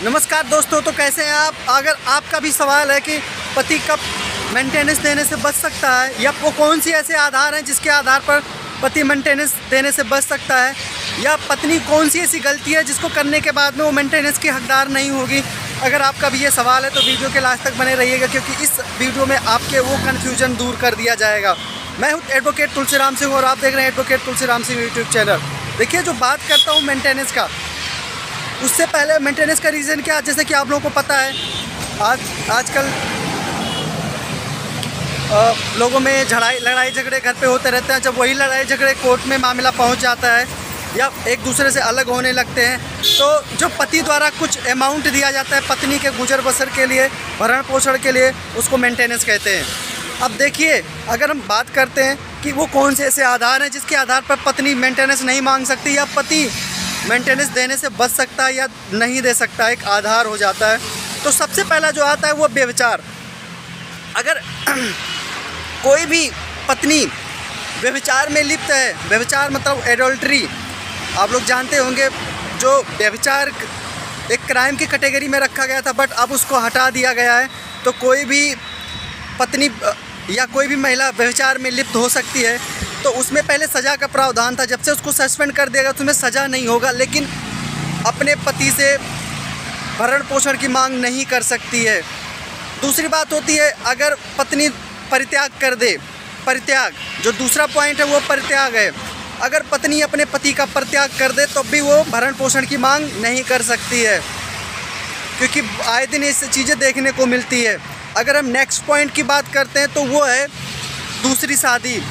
नमस्कार दोस्तों, तो कैसे हैं आप। अगर आपका भी सवाल है कि पति कब मेंटेनेंस देने से बच सकता है, या वो कौन सी ऐसे आधार हैं जिसके आधार पर पति मेंटेनेंस देने से बच सकता है, या पत्नी कौन सी ऐसी गलती है जिसको करने के बाद में वो मेंटेनेंस की हकदार नहीं होगी। अगर आपका भी ये सवाल है तो वीडियो के लास्ट तक बने रहिएगा, क्योंकि इस वीडियो में आपके वो कन्फ्यूजन दूर कर दिया जाएगा। मैं हूँ एडवोकेट तुलसीराम सिंह और आप देख रहे हैं advocate Tulsiram Singh YouTube channel. देखिए, जो बात करता हूँ मेंटेनेंस का, उससे पहले मेंटेनेंस का रीज़न क्या, जैसे कि आप लोगों को पता है आजकल लोगों में लड़ाई झगड़े घर पे होते रहते हैं। जब वही लड़ाई झगड़े कोर्ट में मामला पहुंच जाता है या एक दूसरे से अलग होने लगते हैं, तो जो पति द्वारा कुछ अमाउंट दिया जाता है पत्नी के गुजर बसर के लिए, भरण पोषण के लिए, उसको मेंटेनेंस कहते हैं। अब देखिए, अगर हम बात करते हैं कि वो कौन से ऐसे आधार हैं जिसके आधार पर पत्नी मेंटेनेंस नहीं मांग सकती या पति मेंटेनेंस देने से बच सकता है या नहीं दे सकता, एक आधार हो जाता है। तो सबसे पहला जो आता है वो व्यभिचार। अगर कोई भी पत्नी व्यभिचार में लिप्त है, व्यभिचार मतलब एडल्ट्री, आप लोग जानते होंगे, जो व्यभिचार एक क्राइम की कैटेगरी में रखा गया था, बट अब उसको हटा दिया गया है। तो कोई भी पत्नी या कोई भी महिला व्यभिचार में लिप्त हो सकती है। तो उसमें पहले सज़ा का प्रावधान था, जब से उसको सस्पेंड कर दिया गया तो उसमें सज़ा नहीं होगा, लेकिन अपने पति से भरण पोषण की मांग नहीं कर सकती है। दूसरी बात होती है, अगर पत्नी परित्याग कर दे, परित्याग जो दूसरा पॉइंट है वो परित्याग है। अगर पत्नी अपने पति का परित्याग कर दे तो भी वो भरण पोषण की मांग नहीं कर सकती है, क्योंकि आए दिन ऐसी चीज़ें देखने को मिलती है। अगर हम नेक्स्ट पॉइंट की बात करते हैं तो वो है दूसरी शादी।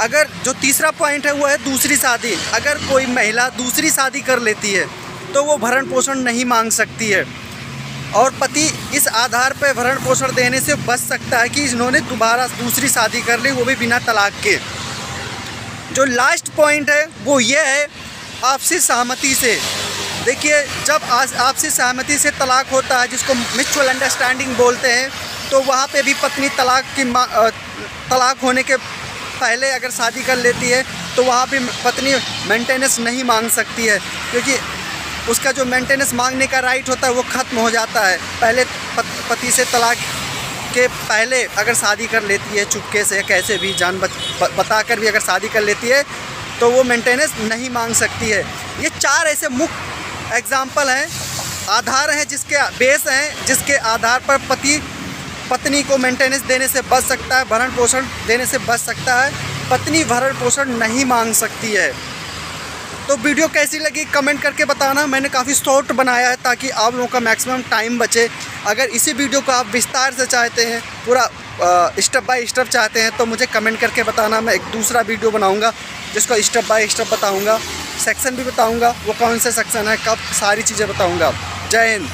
अगर जो तीसरा पॉइंट है वो है दूसरी शादी। अगर कोई महिला दूसरी शादी कर लेती है तो वो भरण पोषण नहीं मांग सकती है, और पति इस आधार पर भरण पोषण देने से बच सकता है कि इन्होंने दोबारा दूसरी शादी कर ली, वो भी बिना तलाक के। जो लास्ट पॉइंट है वो ये है आपसी सहमति से। देखिए, जब आपसी सहमति से तलाक होता है, जिसको म्यूचुअल अंडरस्टैंडिंग बोलते हैं, तो वहाँ पे भी पत्नी तलाक होने के पहले अगर शादी कर लेती है तो वहाँ पे पत्नी मेंटेनेंस नहीं मांग सकती है, क्योंकि उसका जो मेंटेनेंस मांगने का राइट होता है वो ख़त्म हो जाता है। पहले पति से तलाक के पहले अगर शादी कर लेती है, चुपके से कैसे भी बता कर भी अगर शादी कर लेती है तो वो मेंटेनेंस नहीं मांग सकती है। ये 4 ऐसे मुख्य एग्जाम्पल हैं, आधार हैं, जिसके बेस हैं, जिसके आधार पर पति पत्नी को मेंटेनेंस देने से बच सकता है, भरण पोषण देने से बच सकता है। पत्नी भरण पोषण नहीं मांग सकती है। तो वीडियो कैसी लगी कमेंट करके बताना। मैंने काफ़ी शॉर्ट बनाया है ताकि आप लोगों का मैक्सिमम टाइम बचे। अगर इसी वीडियो को आप विस्तार से चाहते हैं, पूरा स्टेप बाय स्टेप चाहते हैं, तो मुझे कमेंट करके बताना। मैं एक दूसरा वीडियो बनाऊंगा जिसको स्टेप बाय स्टेप बताऊंगा, सेक्शन भी बताऊंगा, वो कौन से सेक्शन है, कब, सारी चीज़ें बताऊंगा। जय हिंद।